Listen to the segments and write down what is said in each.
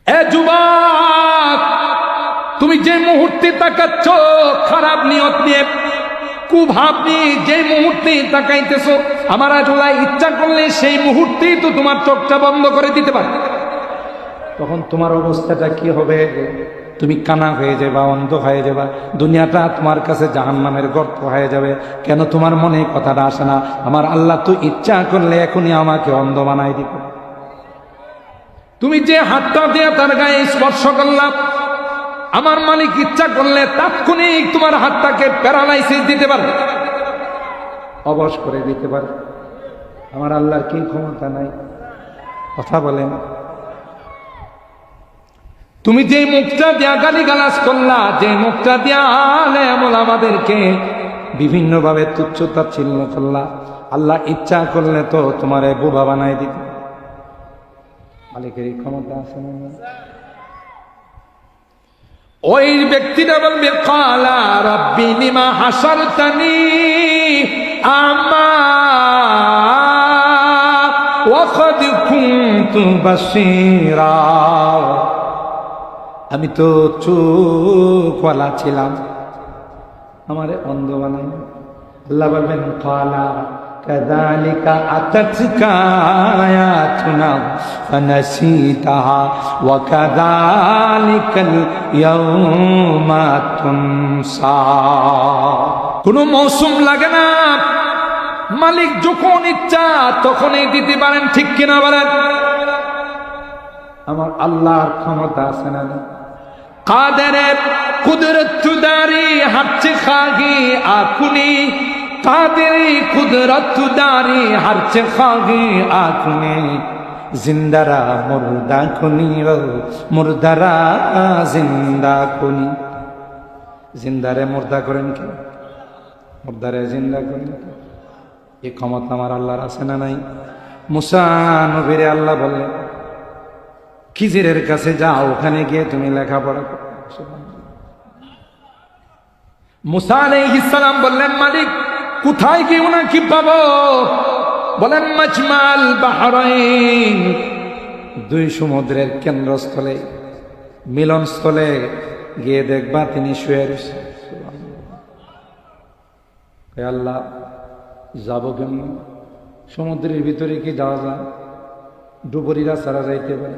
এ যুবক, তুমি যে মুহূর্তে তাকাচ্ছ খারাপ নিয়ত নিয়ে, কুভাব নিয়ে যে মুহূর্তে তাকাইতেছো, আমার আল্লাহ ইচ্ছা করলে সেই মুহূর্তেই তো তোমার চোখটা বন্ধ করে দিতে পারে। তখন তোমার অবস্থাটা কি হবে? তুমি কানা হয়ে যাবে, অন্ধ হয়ে যাবে, দুনিয়াটা তোমার কাছে জাহান্নামের গর্ত হয়ে যাবে। কেন তোমার মনে কথাটা আসে না, আমার আল্লাহ তো ইচ্ছা করলে এখনই আমাকে অন্ধ বানাই দিবে। তুমি যে হাতটা দিয়ে তার গায়ে স্পর্শ করলাম, আমার মালিক ইচ্ছা করলে তাৎক্ষণিক তোমার হাতটাকে প্যারালাইসিস দিতে পারে, অবশ করে দিতে পারে। আমার আল্লাহর কি ক্ষমতা নাই? কথা বলেন। তুমি যে মুখটা দিয়া গালিগালাজ করলা, যে মুখটা দিয়া আমাদেরকে বিভিন্ন ভাবে তুচ্ছ-তাচ্ছিল্য করলা, আল্লাহ ইচ্ছা করলে তো তোমারে বোবা বানাই দিত। মালিকের এই ক্ষমতা আছে না? ওই ব্যক্তিটা বলবে, কালা রব্বি লিমা হাসারতানি আমা ওয়া ক্বাদ কুনতু বাসীরা। আমি তো চোখওয়ালা ছিলাম, আমারে অন্ধ বানাই। আল্লাহ বলবেন, কালা কাযালিকা আতাতকা আয়াতুনা ফানাসিতাহা ওয়া কাযালিকাল ইয়াওমা তুনসা। কোন মৌসুম লাগে না, মালিক যখন ইচ্ছা তখনই দিতে পারেন, ঠিক কিনা বলেন? আমার আল্লাহর ক্ষমতা আছে না? কাদেরের কুদরতদারি হারচে খাগি আকুনি, কাদেরি কুদরতদারি হারচে খাগি আকুনি, জিন্দারা মুর্দা কুনি ও মুর্দারা জিন্দা কুনি। জিন্দারে মুর্দা করেন কে? মুর্দারে জিন্দা করেন কে? এই ক্ষমতা আমার আল্লাহর আছে না নাই? মুসা নবীরে আল্লাহ বললেন, খিজিরের কাছে যাও, ওখানে গিয়ে তুমি লেখাপড়া করো। মুসা আলাইহিস সালাম বললেন, মালিক কোথায় গিয়ে ওনাকে পাবো? বলেন, মাজমাল বাহরাইন, দুই সমুদ্রের কেন্দ্রস্থলে, মিলনস্থলে গিয়ে দেখবা তিনি শুয়ে রয়েছে। আল্লাহ যাবো কেমন? সমুদ্রের ভিতরে কি যাওয়া যায়? ডুবুরিরা ছাড়া যাইতে পারে?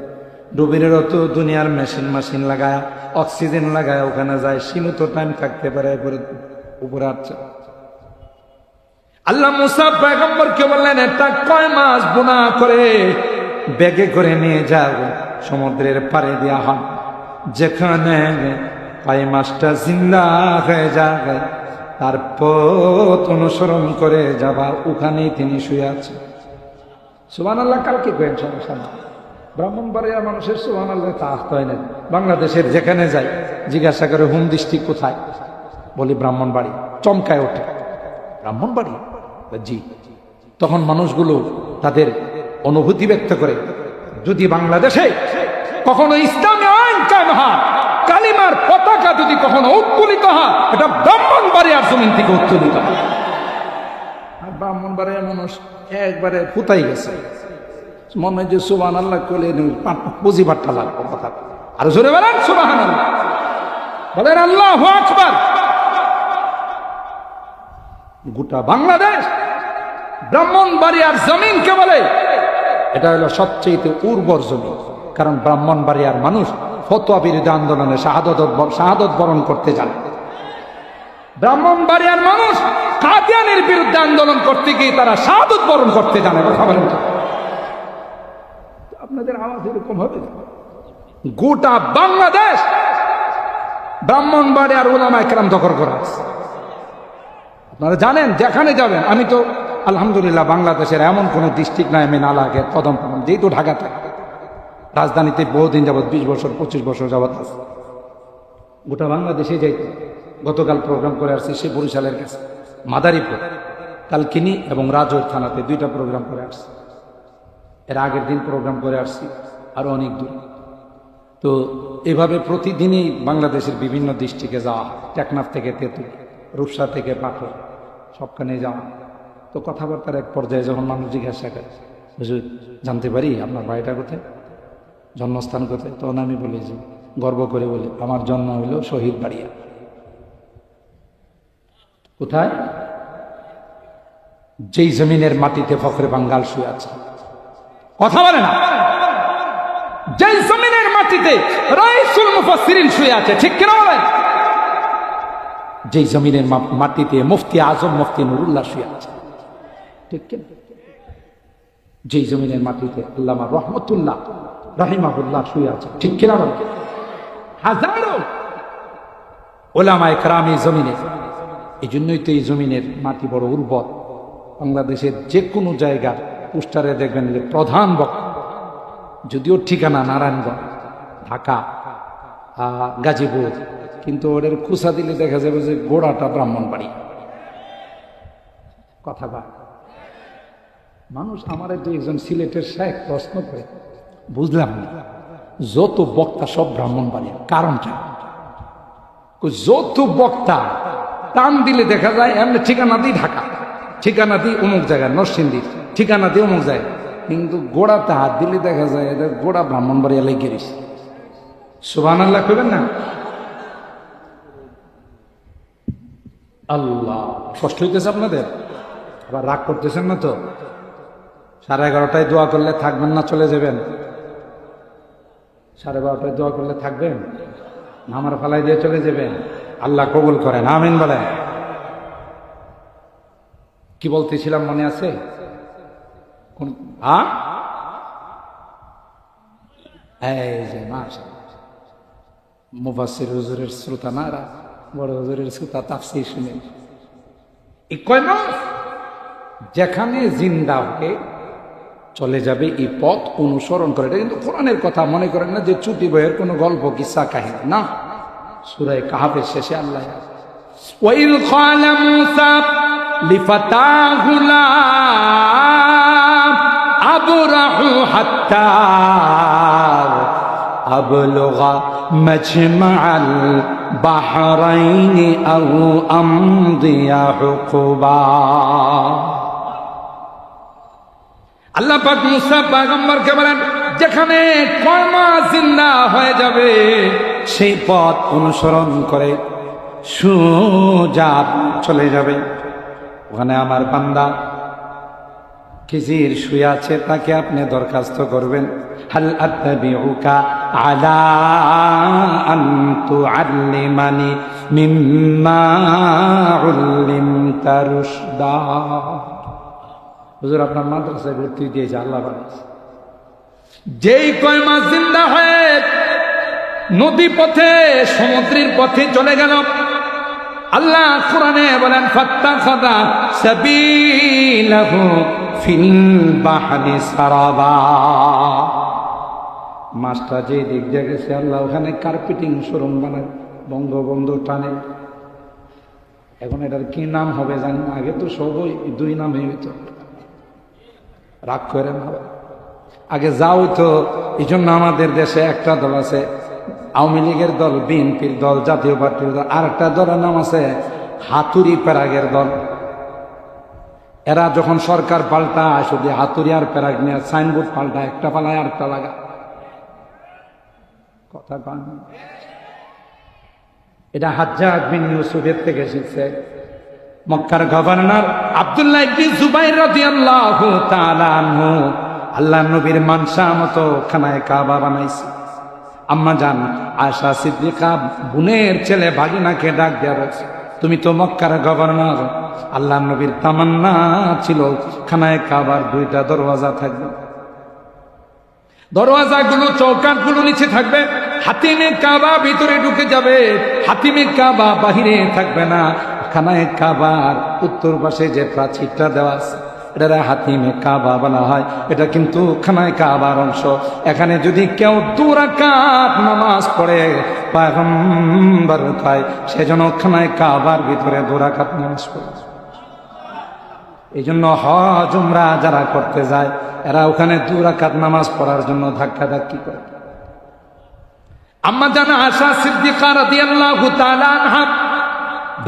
ডুবুরিরও তো দুনিয়ার মেশিন লাগায়, অক্সিজেন লাগায় ওখানে যায়, সীমিত টাইম থাকতে পারে, উপরে আসছে। আল্লাহ মুসা পয়গম্বরকে বললেন, এটা কয় মাস বোনা করে ব্যাগে করে নিয়ে যাও, সমুদ্রের পাড়ে দিয়া হন, যেখানে কয় মাসটা জিন্দা হয়ে যাবে, তার পথ অনুসরণ করে যাবা, ওখানেই তিনি শুয়ে আছেন। সুবহানাল্লাহ। কালকে কয়েন সমস্যা না, ব্রাহ্মণবাড়িয়ার মানুষের সুবহানাল্লাহ তা আসতে হয় না। বাংলাদেশের যেখানে যাই জিজ্ঞাসা করে হোম ডিস্ট্রিক্ট কোথায়, বলি ব্রাহ্মণবাড়ি, চমকায় ওঠে। ব্রাহ্মণবাড়ি? জি। তখন মানুষগুলো তাদের অনুভূতি ব্যক্ত করে, যদি বাংলাদেশে কখনো ইসলামী আইন কায়েম হয়, কালিমার পতাকা যদি কখনো উত্তোলিত হয়, এটা ব্রাহ্মণবাড়িয়ার জমিন থেকে উত্তোলিত হয়। আর ব্রাহ্মণবাড়িয়ার মানুষ একবারে ফুতাই গেছে, মনে হয় যে সুবহানাল্লাহ কইলে পুঁজি বাট্টা লাগবে কথা। আর জোরে বলেন সুবহানাল্লাহ, বলেন আল্লাহু আকবার। গোটা বাংলাদেশ ব্রাহ্মণবাড়িয়ার জমিনকে বলে এটা হলো সবচেয়ে উর্বর জমিন, কারণ ব্রাহ্মণবাড়িয়ার মানুষ ফতোয়া বিরোধী আন্দোলনে শাহাদত বরণ করতে জানে। ব্রাহ্মণবাড়িয়ার মানুষ কাদিয়ানের বিরুদ্ধে আন্দোলন করতে গিয়ে তারা শাহাদত বরণ করতে জানে। কথা বলেন, আপনাদের আওয়াজ এরকম হবে? গোটা বাংলাদেশ ব্রাহ্মণবাড়িয়ার উলামায়ে কেরাম দখল করা আছে। আপনারা জানেন, যেখানে যাবেন, আমি তো আলহামদুলিল্লাহ বাংলাদেশের এমন কোন ডিস্ট্রিক্ট নাই আমি না লাগে কদম পালাম, যেহেতু ঢাকা থাকে, রাজধানীতে বহুদিন যাবৎ, 20 বছর 25 বছর যাবৎ আছে। গোটা বাংলাদেশে যাইতে গতকাল প্রোগ্রাম করে আসছি, সে বরিশালের কাছে মাদারীপুর, কালকিনি এবং রাজৌর থানাতে 2টা প্রোগ্রাম করে আসছি। এর আগের দিন প্রোগ্রাম করে আসছি আরো অনেক দূর। তো এভাবে প্রতিদিনই বাংলাদেশের বিভিন্ন ডিস্ট্রিক্টে যাওয়া, টেকনাফ থেকে তেঁতুল, রূপসা থেকে পাথর, সবখানে যাওয়া। তো কথাবার্তার এক পর্যায়ে যখন মানুষ জিজ্ঞাসা করে, হুজুর জানতে পারি আপনার বাড়িটা কোথায়? জন্মস্থান কোথায়? তখন আমি বলি যে গর্ব করে বলি আমার জন্ম হইল শহীদ বাড়িয়া। কোথায়? যেই জমিনের মাটিতে ফখরে বাঙ্গাল শুয়ে আছে। কথা বলে না? যেই জমিনের মাটিতে রাইসুল মুফাসসিরিন শুয়ে আছে, ঠিক কিনা বলেন? যেই জমিনের মাটিতে মুফতি আজম মুফতি নুরুল্লাহ শুয়ে আছে, ঠিক কিনা? যেই জমিনের মাটিতে আল্লামা রহমতুল্লাহ রাহিমাহুল্লাহ শুয়ে আছে, ঠিক কিনা বলেন? হাজারো উলামায়ে কেরাম এই জমিনে। এই জন্যই তো এই জমিনের মাটি বড় উর্বর। বাংলাদেশের যে কোনো জায়গার পোস্টারে দেখবেন যে প্রধান বক্তা, যদিও ঠিকানা নারায়ণগঞ্জ, ঢাকা, গাজীপুর, কিন্তু ওদের খুসা দিলে দেখা যাবে যে গোড়াটা ব্রাহ্মণবাড়ি। কথা বা মানুষ আমার একজন সিলেটের শায়েখ প্রশ্ন করে, বুঝলাম না, যত বক্তা সব ব্রাহ্মণবাড়ি, কারণটা? যত বক্তা টান দিলে দেখা যায় এমনি ঠিকানা দিই ঢাকা, ঠিকানা দিই অমুক জায়গায় নরসিংদী, ঠিকানা দিই অমুক জায়গায়, কিন্তু গোড়াতে হাত দিলে দেখা যায় এদের গোড়া ব্রাহ্মণবাড়িয়া লেগে গেছে। সুবহানাল্লাহ কইবেন না? আল্লাহ, কষ্ট হইতেছে আপনাদের? আবার রাগ করতেছেন না তো? 11:30টায় দোয়া করলে থাকবেন না চলে যাবেন? 12:30টায় দোয়া করলে থাকবেন না আমার ফালাই দিয়ে চলে যাবেন? আল্লাহ কবুল করেন, আমিন বলেন। কি বলতেছিলাম মনে আছে? এই যে মুফাসসির হুজুরের শ্রোতা না, বড় হুজুরের শ্রোতা, তাফসীর শুনে এই কয় মাস যেখানে জিন্দা হয়ে চলে যাবে এই পথ অনুসরণ করে। এটা কিন্তু কোরআনের কথা, মনে করেন না যে চুটি বইয়ের কোনো গল্প কিসসা কাহিনী না। সূরা কাহাফের শেষে আল্লাহ ওয়াইল ক্বালা মূসা লিফাতাহু লা আবরাহু হাত্তা আবলুগা মাজমাআল বাহরাইনি আও আমদিয়া হুকুবা। আল্লাহ পাক মুসা পয়গম্বরকে বলেন, যেখানে কলমা জিন্দা হয়ে যাবে সেই পথ অনুসরণ করে সোজা চলে যাবে। ওখানে আমার বান্দা খিজির শুয়ে আছে, তাকে আপনি দরখাস্ত করবেন, হাল আত্তাবিউকা আলা আন তুআল্লিমানি মিম্মা উল্লিমতা রুশদা। হুজুর আপনার মাদ্রাসায় ভর্তি দিয়েছে, আল্লাহ বানাইছে। যেই কয় মাস জিন্দা হয়ে নদী পথে সমুদ্রের পথে চলে গেল, আল্লাহ কোরআনে বলেন ফাত্তাখাযা সাবিলাহু ফিল বাহরি সারাবা। মাছটা যে দিক দিয়ে গেছে আল্লাহ ওখানে কার্পেটিং শোরুম বানায়, বঙ্গবন্ধু টানে। এখন এটার কি নাম হবে জানি না, আগে তো সবই দুই নামে হইতো, রাগ করেন হবে। আগে যাও তো, এই জন্য আমাদের দেশে একটা দল আছে আওয়ামী লীগের দল, বিএনপির দল, জাতীয় পার্টির দল, আর একটা দলের নাম আছে হাতুড়ি প্যারাগের দল। এরা যখন সরকার পাল্টায় শুধু হাতুড়ি আর প্যারাগ নিয়ে সাইনবোর্ড পাল্টায়, একটা পালায় আর একটা লাগা। কথা কন, এটা হাজ্জাজ বিন ইউসুফের থেকে শিখছে। মক্কার গভর্নর আব্দুল্লাহ ইবনে জুবাইর রাদিয়াল্লাহু তাআলা আনহু আল্লাহর নবীর মানসা মতো খানায়ে কাবা বানাইছে। আম্মা জান আয়েশা সিদ্দিকা বোনের ছেলে ভাগিনাকে ডাক দেয়া বলছে, তুমি তো মক্কার গভর্নর, আল্লাহর নবীর তামান্না ছিল খানায়ে কাবার 2টা দরওয়াজা থাকবে, দরওয়াজাগুলো চৌকাঠগুলো নিচে থাকবে, হাতিমে কাবা ভিতরে ঢুকে যাবে, হাতিমে কাবা বাহিরে থাকবে না। খানায়ে কাবার উত্তর পাশে যে প্রাচীরটা দেওয়া আছে এটা হাতিমে কাবা বলা হয়, এটা কিন্তু খানায়ে কাবার অংশ। এখানে যদি কেউ 2 রাকাত নামাজ পড়ে পয়গম্বর কয় সেজন্য খানায়ে কাবার ভিতরে 2 রাকাত নামাজ পড়ে। এই জন্য হজ উমরা যারা করতে যায় এরা ওখানে 2 রাকাত নামাজ পড়ার জন্য ধাক্কা ধাক্কি করে। আম্মা জান আয়েশা সিদ্দিকা রাদিয়াল্লাহু তাআলা আনহা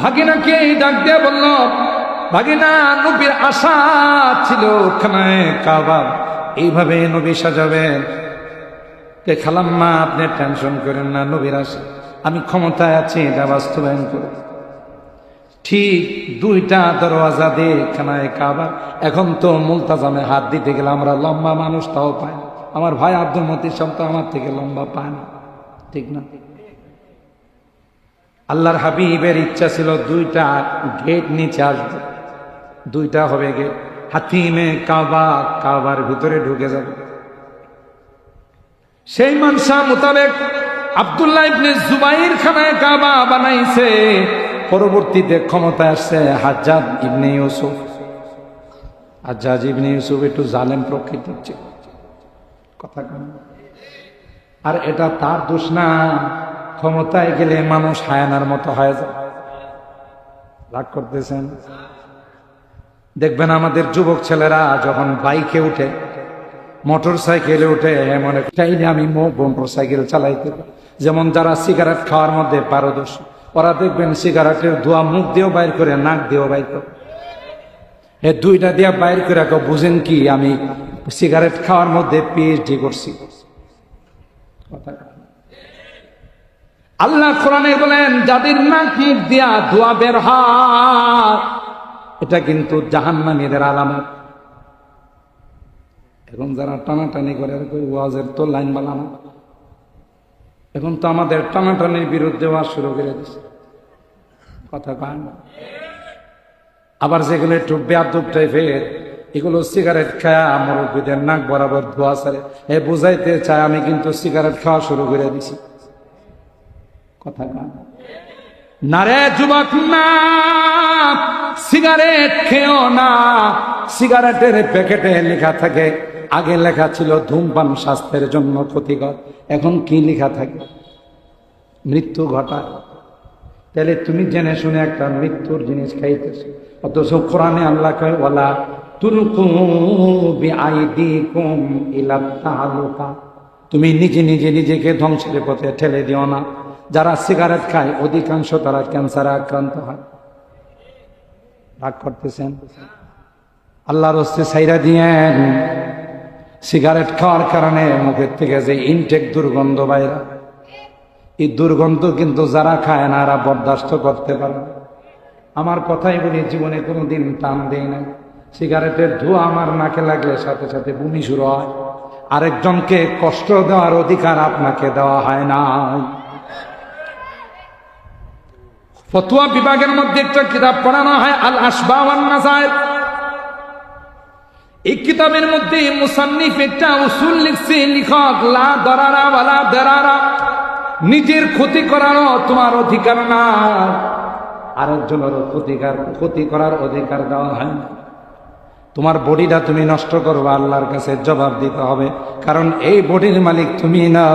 ভাগিনাকে ডাক দিয়ে বলল, ভাগিনা, নবীর আশা ছিল খানায়ে কাবা এইভাবে নবী সাজাবেন, খালাম্মা আপনি টেনশন করেন না, নবীর আসে, আমি ক্ষমতায় আছি, এটা বাস্তবায়ন করব। ঠিক 2টা দরওয়াজা দিয়ে খানায় কাবা। এখন তো মুলতাজামে হাত দিতে গেলে আমরা লম্বা মানুষ তাও পাই না। আমার ভাই আব্দুল মতির সব তো আমার থেকে লম্বা পায় না, ঠিক না? আল্লাহর হাবিবের ইচ্ছা ছিল 2টা গেট নিচে আসবে, 2টা হবে গেট। হাতিমে কাবা, কাবার ভিতরে ঢুকে যাবে। সেই মানসা মোতাবেক আব্দুল্লাহ ইবনে জুবাইর খানায় কাবা বানাইছে। পরবর্তীতে ক্ষমতায় আসছে হাজ্জাজ ইবনে ইউসুফ। হাজ্জাজ ইবনে ইউসুফ একটু জালেম প্রকৃতির ছিল, কথা কন। আর এটা তার দোষ না, ক্ষমতায় গেলে মানুষ হায়ানার মতো হয়ে যায়। রাগ করতেছেন? দেখবেন আমাদের যুবক ছেলেরা যখন বাইকে উঠে, মোটর সাইকেলে উঠে, মনে চাইলে আমি মোটর সাইকেল চালাইতে। যেমন যারা সিগারেট খাওয়ার মধ্যে পারদর্শী, ওরা দেখবেন সিগারেটের ধোঁয়া মুখ দিয়েও বাইর করে, নাক দিয়েও বাইর করে। এই 2টা দিয়ে বাইর করে বুঝেন কি আমি সিগারেট খাওয়ার মধ্যে পিএইচডি করছি। আল্লাহ কোরআনে বলেন, যাদের নাক মুখ দিয়া ধোঁয়া বের হয়, এটা কিন্তু জাহান্নামীদের আলামত। এখন যারা টানাটানি করে, ওয়াজের তো লাইন বানানো, এখন তো আমাদের টানাটানির বিরুদ্ধে ওয়াজ শুরু করে দিচ্ছে, কথা কয় না। আবার যেগুলো একটু বেয়াদব টাইপের, এগুলো সিগারেট খায়া মুরব্বীদের নাক বরাবর ধোয়া ছাড়ে, বুঝাইতে চায় আমি কিন্তু সিগারেট খাওয়া শুরু করে দিছি, কথা কয় না রে যুবক, না সিগারেট খেও না। সিগারেটের প্যাকেটে লেখা থাকে, আগে লেখা ছিল ধূমপান স্বাস্থ্যের জন্য ক্ষতিকর, এখন কি লেখা থাকে? মৃত্যু ঘটায়। তাহলে তুমি জেনে শুনে একটা মৃত্যুর জিনিস খাইতেছ, অথচ কোরআনে আল্লাহ কয়, ওয়ালা তুলকু বিআইদিকুম ইলা তাহালুকা, তুমি নিজে নিজে নিজেকে ধ্বংসের পথে ঠেলে দিও না। যারা সিগারেট খায় অধিকাংশ তারা ক্যান্সারে আক্রান্ত হয়। রাগ করতেছেন? আল্লাহর হস্তে ছাইরা দিয়েন। সিগারেট খাওয়ার কারণে মুখের থেকে যে ইনটেক দুর্গন্ধ বাইরা, এই দুর্গন্ধ কিন্তু যারা খায় না এরা বরদাস্ত করতে পারে। আমার কথাই বলি, জীবনে কোনোদিন টান দেয় না। সিগারেটের ধোঁয়া আমার নাকে লাগলে সাথে সাথে বমি শুরু হয়। আরেকজনকে কষ্ট দেওয়ার অধিকার আপনাকে দেওয়া হয় না। ফতোয়া বিভাগের মধ্যে একটা কিতাব পড়ানো হয়, আল আসবা ওয়ান নাযায়ের। এই কিতাবের মধ্যে মুসান্নিফ একটা উসুল লিখছে, লেখক, লা দরারা ওয়ালা দরারা, নিজের ক্ষতি করারও তোমার অধিকার না, আরেকজনের ক্ষতি করার অধিকার দেওয়া হয় না। তোমার বডিটা তুমি নষ্ট করবা, আল্লাহর কাছে জবাব দিতে হবে, কারণ এই বডির মালিক তুমি না,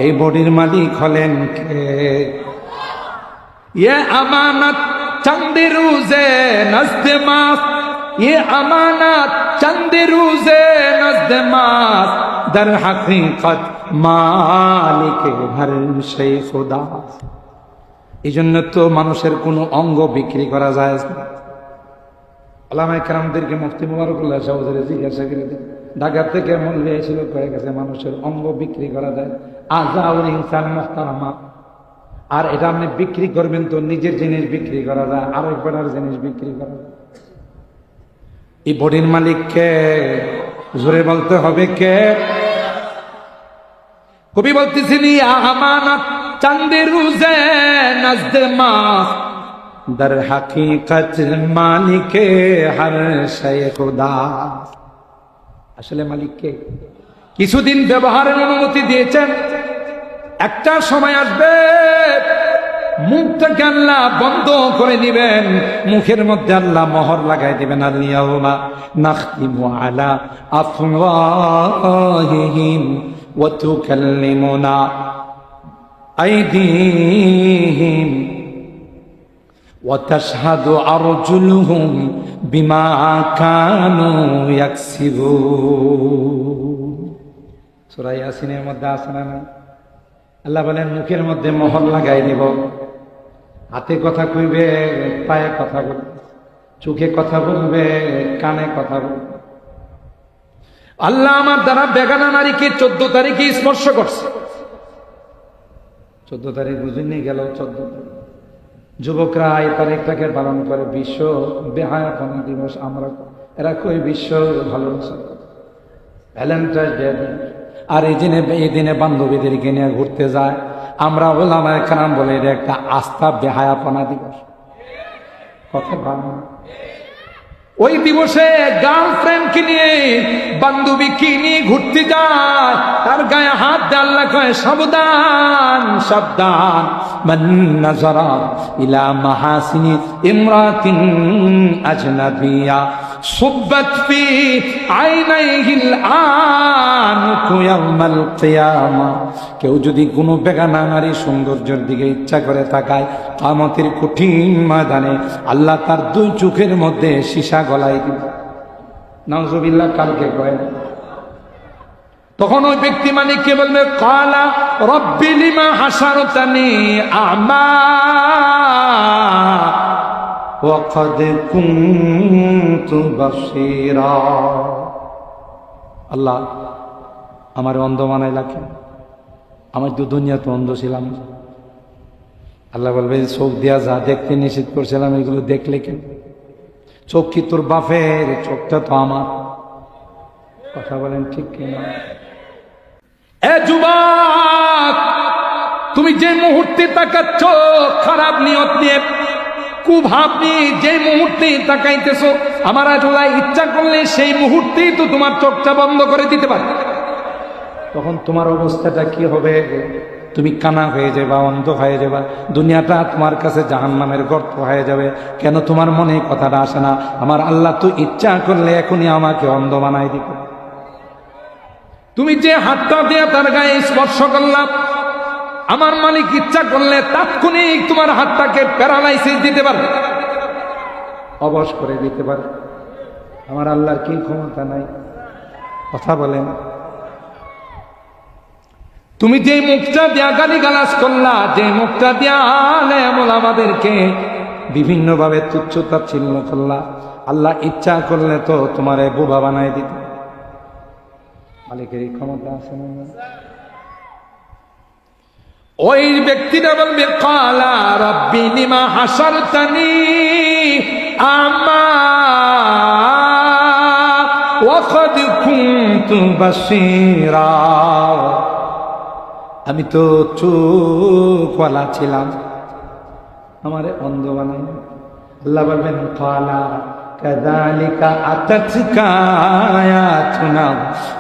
এই বডির মালিক হলেন কে? ये अमानत चंद रोजे नज़्द मास, ये अमानत चंद रोजे नज़्द मास, दर हकीकत मालिक हर शै खुदा। এই জন্য তো মানুষের কোনো অঙ্গ বিক্রি করা যায় না। ওলামায়ে কেরামদেরকে মুফতি মুবারকুল্লাহ সাহেব জিজ্ঞাসা করে, ঢাকা থেকে মৌলভী এসেছিল, কয়ে গেছে মানুষের অঙ্গ বিক্রি করা যায়, আযাউল ইনসান মুহতারামা। আর এটা আপনি বিক্রি করবেন তো নিজের জিনিস বিক্রি করা যায়, আরেকজনের জিনিস বিক্রি করা যায়। এই বডির মালিককে জোরে বলতে হবে কে? কবি বলতেছেন, আমানত চাঁদে রোজে নজদ মাস, দর হাকিকত মালিকে হর শৈ খুদা। আসলে মালিককে কিছুদিন ব্যবহারের অনুমতি দিয়েছেন, একটা সময় আসবে মুখটাকে আল্লাহ বন্ধ করে দিবেন, মুখের মধ্যে আল্লাহ মোহর লাগাই দিবেন। আল-ইয়াউমা নাখতিমু আলা আফওয়াহিহিম ওয়া তুকাল্লিমুনা আইদিহিম ওয়া তাশহাদু আরজুলুহুম বিমা কানু ইয়াকসিবুন। সূরা ইয়াসিনের মধ্যে আছে না? আল্লাহ বলেন মুখের মধ্যে মোহর লাগাই দিব, হাতে কথা কইবে, পায়ে কথা বলবে, চোখে কথা বলবে, কানে কথা বলবে। আল্লাহ আমার দ্বারা বেগানা নারীকে 14 তারিখে স্পর্শ করছে। 14 তারিখ বুঝিনি, গেল 14 তারিখ। যুবকরা এই তারিখটাকে পালন করে বিশ্ব বেহায়াপনা দিবস। আমরা এরা কই বিশ্ব ভালোবাসা, ভ্যালেন্টাইন ডে। আর এই দিনে বান্ধবীদেরকে নিয়ে ঘুরতে যায়। আমরা ওলামায়ে কেরাম বলে এটা একটা আস্থা বেহায়াপনা দিবস। কথা ভালো। ওই দিবসে গার্লফ্রেন্ডকে নিয়ে বান্ধবীকে নিয়ে ঘুরতে যায়, তার গায়ে হাত দিয়ে আল্লাহ কয় সাবধান সাবধান, মান নাযারা ইলা মাহাসিনি ইমরাতিন আজনাবিয়া সুব্বাত ফি আইনাইহিল আনকু ইয়াউমাল কিয়ামা। কেউ যদি কোনো বেগানা নারী সৌন্দর্যের দিকে ইচ্ছা করে তাকায়, কিয়ামতের কঠিন ময়দানে আল্লাহ তার 2 চোখের মধ্যে সীসা গলায় দিবে। নাউজুবিল্লাহ। কালকে কয় তখন ওই ব্যক্তি মালিককে বলবে ক্বালা রব্বি লিমা হাসারতানি আ'মা ওয়া ক্বাদ কুনতু বাসীরা। আল্লাহ আমার অন্ধ বানাইলা কেন? আমার তো দুনিয়াতে অন্ধ ছিলাম। আল্লাহ বলবে চোখ দিয়া যা দেখতে নিষেধ করছিলাম এগুলো দেখলে কেন? চোখ কি তোর বাপের? চোখটা তো আমার। কথা বলেন ঠিক কিনা? এ যুবক, তুমি যে মুহূর্তে তাকাচ্ছ খারাপ নিয়ত নিয়ে, কুভাব নিয়ে যে মুহূর্তে তাকাইতেছো, আমার আল্লাহ ইচ্ছা করলে সেই মুহূর্তেই তো তোমার চোখটা বন্ধ করে দিতে পারে। তখন তোমার অবস্থাটা কি হবে? তুমি কানা হয়ে যাবা, অন্ধ হয়ে যাবা, দুনিয়াটা তোমার কাছে জাহান্নামের গর্ত হয়ে যাবে। কেন তোমার মনে কথাটা আসে না? আমার আল্লাহ তো ইচ্ছা করলে এখনই আমাকে অন্ধ বানাই দিত। তুমি যে হাতটা দিয়ে তার গায়ে স্পর্শ করলাম, আমার মালিক ইচ্ছা করলে তাৎক্ষণিক তোমার হাতটাকে প্যারালাইসিস দিতে পারে, অবশ করে দিতে পারে। আমার আল্লাহর কি ক্ষমতা নাই? কথা বলেন। তুমি যে মুখটা দিয়া গালিগালাজ করলা, যে মুখটা দিয়া আমাদেরকে বিভিন্ন ভাবে তুচ্ছ তাচ্ছিল্য করলা, আল্লাহ ইচ্ছা করলে তো তোমারে বোবা বানাই দিত। মালিকের ক্ষমতা আছে না? ওই ব্যক্তিটা বলবে ক্বালা রব্বি লিমা হাসারতানি আ'মা ওয়া ক্বাদ কুনতু বাসীরা। আমি তো চোখওয়ালা ছিলাম, আমারে অন্ধ বানাই। আল্লাহ বলবেন ক্বালা কাযালিকা আতাতকা আয়াতুনা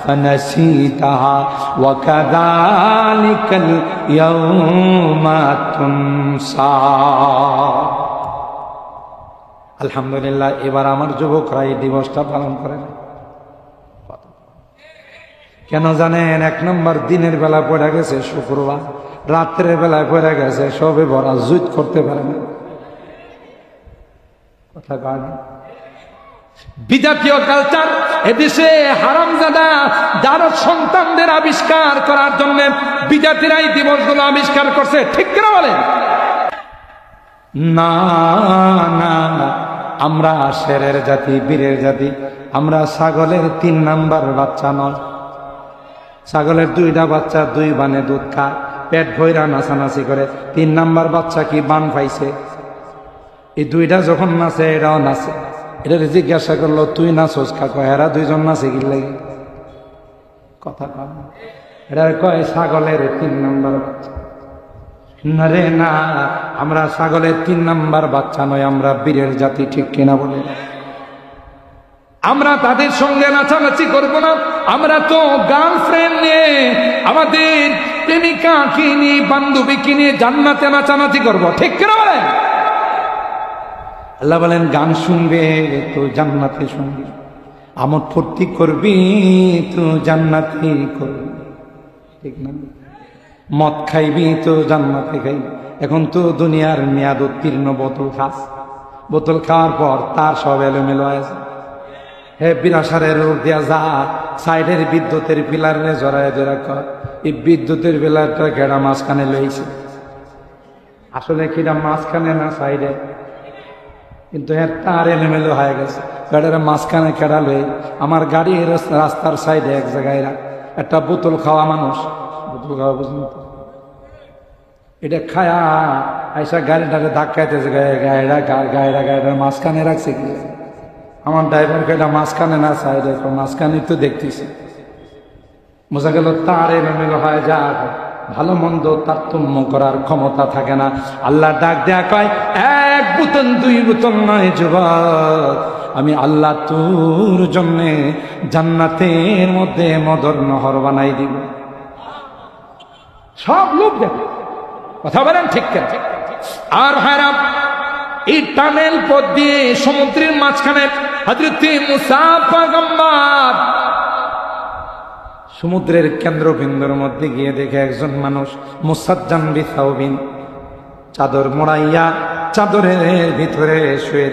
ফানাসিতাহা ওয়া কাযালিকাল ইয়াউমা তুনসা। আলহামদুলিল্লাহ, এবার আমার যুবকরা এই দিবসটা পালন করে না। কেন জানেন? 1 নম্বর দিনের বেলা পড়ে গেছে শুক্রবার, রাত্রের বেলায় পড়ে গেছে সবে বরাত, জুত করতে পারে না। কথা কয় না? বিজাতীয় কালচার এদেশে হারামজাদা যারা সন্তানদের আবিষ্কার করার জন্য বিজাতিরা এই দিবসগুলো আবিষ্কার করছে। ঠিক কিনা বলেন? না না, আমরা শেরের জাতি, বীরের জাতি। আমরা ছাগলের 3 নাম্বার বাচ্চা নয়। ছাগলের 2টা বাচ্চা 2 বানে দুধ খায়, পেট ভইরা নাচানাচি করে। 3 নাম্বার বাচ্চা কি বান পাইছে? এই 2টা যখন নাচে এরাও নাচে। এটা জিজ্ঞাসা করলো তুই নাচোস কাকো? এরা 2জন নাচে কি লাগে? কথা কয়। এটা কয় ছাগলের 3 নাম্বার বাচ্চা। না রে না, আমরা ছাগলের 3 নাম্বার বাচ্চা নয়, আমরা বীরের জাতি। ঠিক কিনা বলে? আমরা তাদের সঙ্গে নাচানাচি করবো না। আমরা তো গার্লফ্রেন্ড নিয়ে, আমাদের প্রেমিকা কিনে, বান্ধবী কিনে জান্নাতে নাচানাচি করবো। ঠিক কিনা বলেন? আল্লাহ বলেন গান শুনবে তো জান্নাতে শুনবি, আমোদ ফুর্তি করবি তো জান্নাতে করবি। ঠিক না? মদ খাইবি তো জান্নাতে খাইবি। এখন তো দুনিয়ার মেয়াদ উত্তীর্ণ বোতল খাস, বোতল খাওয়ার পর তার সব এলোমেলো আছে। হে বিরাসারের রোড দিয়া যা, সাইডের বিদ্যুতের পিলারে জড়ায় জোড়া কর। এই বিদ্যুতের পিলারটা গেড়া মাঝখানে লইছে, আসলে কিরা মাঝখানে না সাইডে, কিন্তু তার এলোমেলো হয়ে গেছে। গাড়ির মাঝখানে কেড়ালে আমার গাড়ি রাস্তার সাইডে এক জায়গায় একটা বোতল খাওয়া মানুষ, বোতল খাওয়া বুঝলেন তো, এটা খায়া আইসা গাড়িটাকে ধাক্কাইতেছে, গাড়িটার মাঝখানে রাখছে কি। আমার ড্রাইভারকে এটা মাঝখানে না সাইডে, মাঝখানে তো দেখতেছি। বোঝা গেল তার এলোমেলো হয় যা, ভালো মন্দ তারতম্য করার ক্ষমতা থাকে না। আল্লাহ ডাক দেয়া কয়, এক বোতল দুই বোতল নয় যুবক, আমি আল্লাহ তোর জন্যে জান্নাতের মধ্যে মদর নহর বানাই দিব। সব লোক দেখে, কথা বলেন ঠিক কেন? আর হারাম এই টানেল পথ দিয়ে সমুদ্রের মাঝখানে হযরত মুসা পয়গম্বর সমুদ্রের কেন্দ্রবিন্দুর মধ্যে গিয়ে দেখে একজন মানুষ মুসাজ্জান বিসাউবিন, চাদর মোড়াইয়া চাদরের ভিতরে শুয়ে।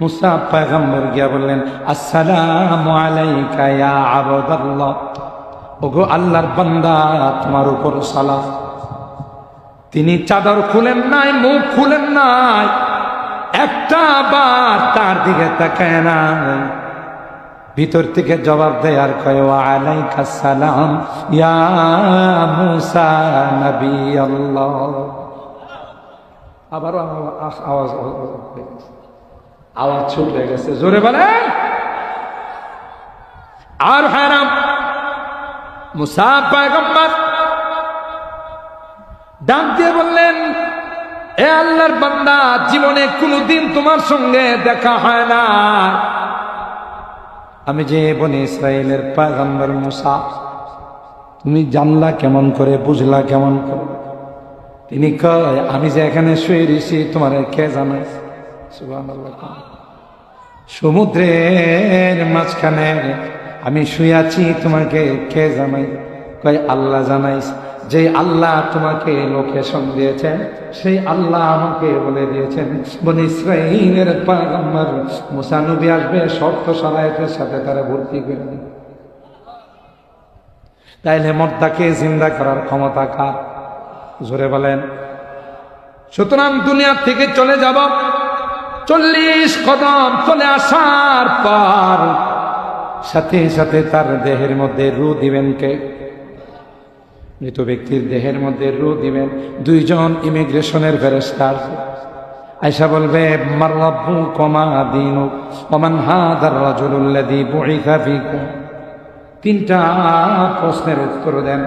মুসা পয়গম্বর গিয়া বললেন, আসসালামু আলাইকা ইয়া আবদাল্লাহ, ওগো আল্লাহর বান্দা, তোমার উপর সালাম। তিনি চাদর খুলেন নাই, মুখ খুলেন নাই, একটা বার তার দিকে তাকায় না, ভিতর থেকে জবাব দেয় আর কয়, ওয়া আলাইকা সালাম ইয়া মুসা নবী আল্লাহ। আবারও আওয়াজ ছুটে গেছে, জোরে বলেন। আর হারাম মুসা পয়গম্বর ডাক দিয়ে বললেন, এ আল্লাহর বান্দা, জীবনে কোনোদিন তোমার সঙ্গে দেখা হয় না। আমি যে বনি ইসরাইলের পয়গম্বর মুসা, তুমি জানলা কেমন করে, বুঝলা কেমন করে? তিনি কয়, আমি যে এখানে শুয়ে রয়েছি তোমার কে জানাই? সুবহানাল্লাহ। সমুদ্রের মাঝখানে আমি শুয়ে আছি, তোমাকে কে জানাই? কয়, আল্লাহ জানাইস। যে আল্লাহ তোমাকে লোকেশন দিয়েছেন, সেই আল্লাহ আমাকে বলে দিয়েছেন বনি ইসরাইলের পয়গম্বর মুসা নবী আসবে, শর্ত সালায়েতের সাথে তারা ভর্তি করে দিবে। তাইলে মর্দাকে জিন্দা করার ক্ষমতা কার? জোরে বলেন। সুতরাং দুনিয়া থেকে চলে যাব, 40 কদম চলে আসার পর সাথে সাথে তার দেহের মধ্যে রূহ দিবেন কে? মৃত ব্যক্তির দেহের মধ্যে রূহ দিবেন দুইজন ইমিগ্রেশনের ফেরেশতা। আয়েশা বলবে, মার রাব্বুকুমা দীনুক ওয়া মান হাদার রাজুলুল্লাযী বুইসা ফীকুম। 3টা প্রশ্নের উত্তর দেন।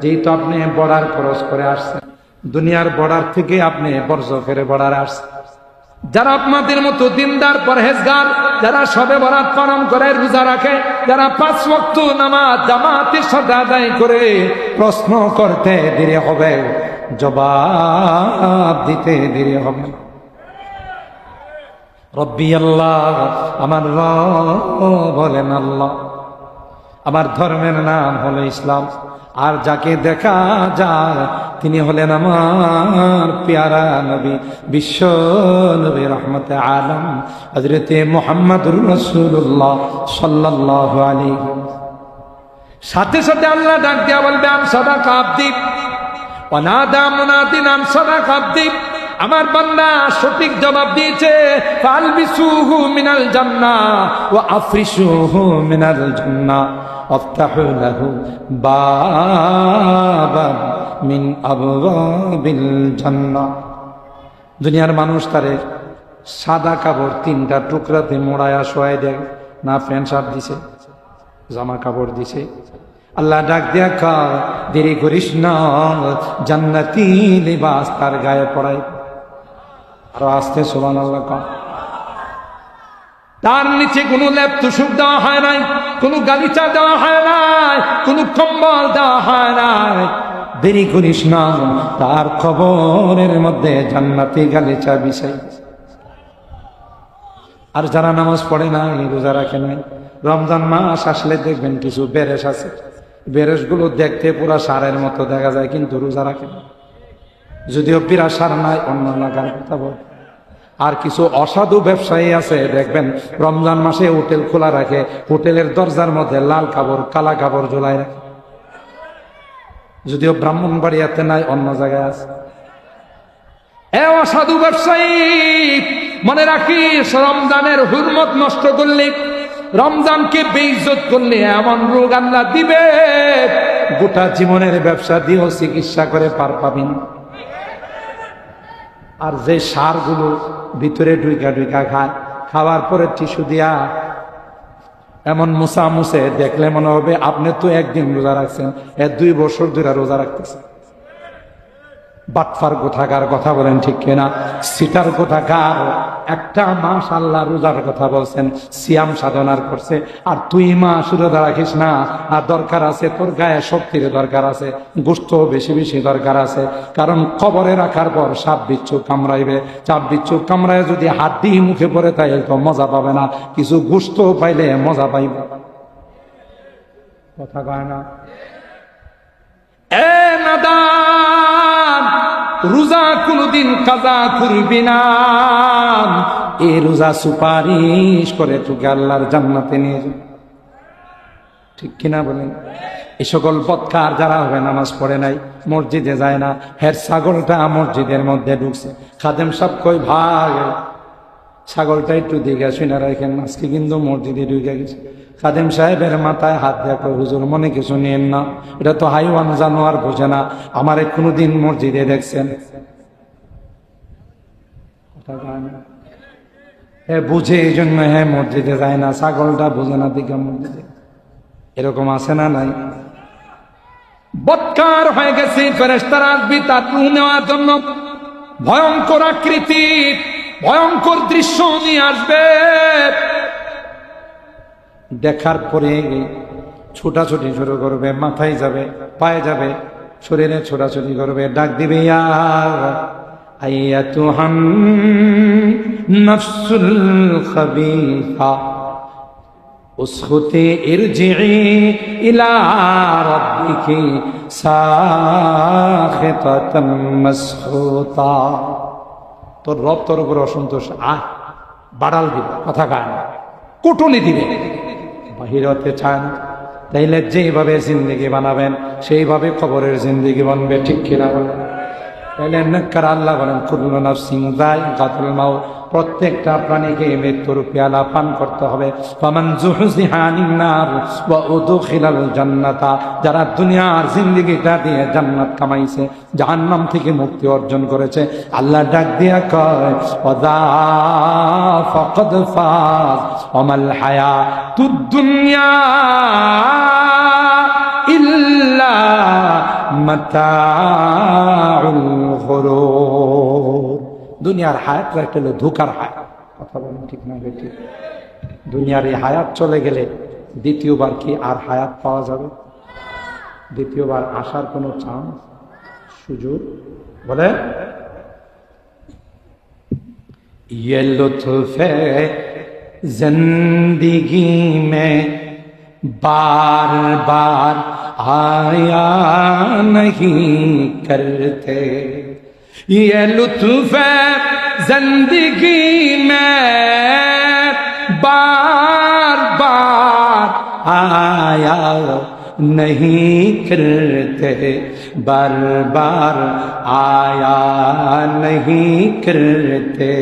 যেহেতু আপনি বর্ডার ক্রস করে আসছেন, দুনিয়ার বর্ডার থেকে আপনি বর্জখের বর্ডারে আসছেন, যারা আপনাদের মতো দিনদার পরহেজগার, যারা শবে বরাত পালন করে, রোজা রাখে, যারা 5 ওয়াক্ত নামাজ জামাতের সাথে আদায় করে, প্রশ্ন করতে দেরি হবে, জবাব দিতে দেরি হবে। রব্বি আল্লাহ, আমার রব বলেন আল্লাহ, আমার ধর্মের নাম হলো ইসলাম, আর যাকে দেখা যায় তিনি হলেন আমার প্যারা নবী, বিশ্ব নবী, রহমতে আলম হযরতে মুহাম্মদুর রাসূলুল্লাহ সাল্লাল্লাহু আলাইহি। সাথে সাথে আল্লাহ ডাক দিয়া বলবে, আন সাদাকা আবদি ওয়া নাদা মুনাদিন আন সাদাকা আবদি। আমার বান্দা সঠিক জবাব দিয়েছে, ফালবিসুহু মিনাল জান্নাহ ওয়া আফরিশুহু মিনাল জান্নাহ আফতাহু লাহু বাবান মিন আবওয়াবিল জান্নাহ। দুনিয়ার মানুষ তারে সাদা কাপড় 3টা টুকরাতে মোড়ায়া শোয়াই দেয় না, প্যান্ট শার্ট দিছে, জামা কাপড় দিছে। আল্লাহ ডাক দিয়া কয়, দেরি করিস না, জান্নাতি লিবাস তার গায়ে পড়াই। আরো আস্তে সুবহানাল্লাহ কয়। তার নিচে কোনো লেপ তুষক দেওয়া হয় নাই, কোনো গালিচা দেওয়া হয় নাই, কোনো কম্বল দেওয়া হয় নাই। দেরি করিস না, তার কবরের মধ্যে জান্নাতি গালিচা বিছাই। আর যারা নামাজ পড়ে না, রোজা রাখে নাই, রমজান মাস আসলে দেখবেন কিছু বেরেস আছে, বেরেসগুলো দেখতে পুরা সারের মতো দেখা যায়, কিন্তু রোজা রাখে না। যদিও বিরা সার নাই, অন্য লাগার কথা বল। আর কিছু অসাধু ব্যবসায়ী আছে, দেখবেন রমজান মাসে হোটেল খোলা রাখে, হোটেলের দরজার মধ্যে লাল কাপড় কালা কাপড় ঝোলাই রাখে। যদিও ব্রাহ্মণবাড়িয়াতে নাই, অন্য জায়গায় আছে। এ অসাধু ব্যবসায়ী, মনে রাখিস রমজানের হুরমত নষ্ট করলে, রমজানকে বেইজ্জত করলে এমন রোগ আল্লাহ দিবে গোটা জীবনের ব্যবসা দিয়েও চিকিৎসা করে পার পাবি না। আর যে সারগুলো ভিতরে ঢুইকা ঢুইকা খায়, খাওয়ার পরে টিস্যু দিয়া এমন মুসা মুছে দেখলে মনে হবে আপনি তো একদিন রোজা রাখছেন, 2 বছর ধরে রোজা রাখতেছেন। বাটফার কোথাকার, কথা বলেন ঠিক কিনা? সিটার কোথাকার, একটা মাস আল্লাহ রোজার কথা বলছেন, সিয়াম সাধনার করছে, আর 2 মাস রোজা রাখিস না। আর দরকার আছে তোর গায়ে শক্তির দরকার আছে, গোশত বেশি বেশি দরকার আছে, কারণ কবরে রাখার পর সাপ বিচ্ছু কামড়াইবে, চাপ বিচ্ছু কামড়ায় যদি হাড্ডি মুখে পড়ে তাই তো মজা পাবে না, কিছু গোশত পাইলে মজা পাইবে। কথা কয় না? এ নাদান, রোজা কোনদিন কাজা করবি না। এই রোজা সুপারিশ করে তোকে আল্লাহর জান্নাতে নিয়ে যাবে, ঠিক কিনা বলেন? এই সকল বদকার যারা হবে নামাজ পড়ে নাই, মসজিদে যায় না, হের ছাগলটা মসজিদের মধ্যে ঢুকছে, খাদেম সাহেব কই ভাই ছাগলটা একটু দিকে শুনে রাখেন, আজকে কিন্তু মসজিদে ঢুকে গেছে। খাদেম সাহেবের মাথায় হাত দেয়া কই হুজুর মনে কিছু নিয়েন না, এটা তো হাইওয়ান জানোয়ার, বোঝে না, আমারে কোনোদিন মসজিদে দেখছেন? হ্যাঁ বুঝে, এই জন্য হ্যাঁ মসজিদে যায় না, ছাগলটা বুঝে না দিকে মসজিদে। এরকম আছে না নাই? বৎকার হয়ে গেছে, ফেরেশতারা আসবে তার রূহ নেওয়ার জন্য, ভয়ঙ্কর আকৃতি ভয়ঙ্কর দৃশ্য নিয়ে আসবে। দেখার পরে ছোটাছুটি শুরু করবে, মাথায় যাবে, পায়ে যাবে, শরীরে ছোটাছুটি করবে, ডাক দিবে ইয়া আইয়াতুহান নাফসুল খাবিসা উসখুতি ইরজিই ইলা রাব্বিকি সাখিতাতাম মাসখুতা। তোর রব তোর উপর অসন্তোষ, বাড়াল দিবে, কথা কায় না, কুটুনি দিবে, বাহির হতে চায় না। তাইলে যেভাবে জিন্দেগি বানাবেন সেইভাবে কবরের জিন্দেগি বানবে, ঠিক কিনা বলেন? তাইলে নেককার আল্লাহ বলেন কুল্লু নাফসিন যায়িকাতুল মাউত, প্রত্যেকটা প্রাণীকে মৃত্যুর পেয়ালা পান করতে হবে। ফামান যুহজিহা আনিন নার ওয়া উদখিলাল জান্নাতা, যারা দুনিয়ার জিন্দেগিটা দিয়ে জান্নাত কামাইছে, জাহান্নাম থেকে মুক্তি অর্জন করেছে, আল্লাহ ডাক দিয়া কয় ওয়াদা ফাকাদ ফাজ ওয়ামাল হায়াতুদ দুনিয়া ইল্লা মাতাউল গুরুর। দুনিয়ার হায়াত একটা হলো ধোঁকার হায়াত, কথা বলেন ঠিক না? ঠিক। দুনিয়ার এই হায়াত চলে গেলে দ্বিতীয়বার কি আর হায়াত পাওয়া যাবে? দ্বিতীয়বার আসার কোনো চান্স, সুযোগ? বলে ये लुत्फ जिंदगी में बार बार आया नहीं करते, ये लुत्फ जिंदगी में बार बार आया नहीं करते, बार बार आया नहीं करते।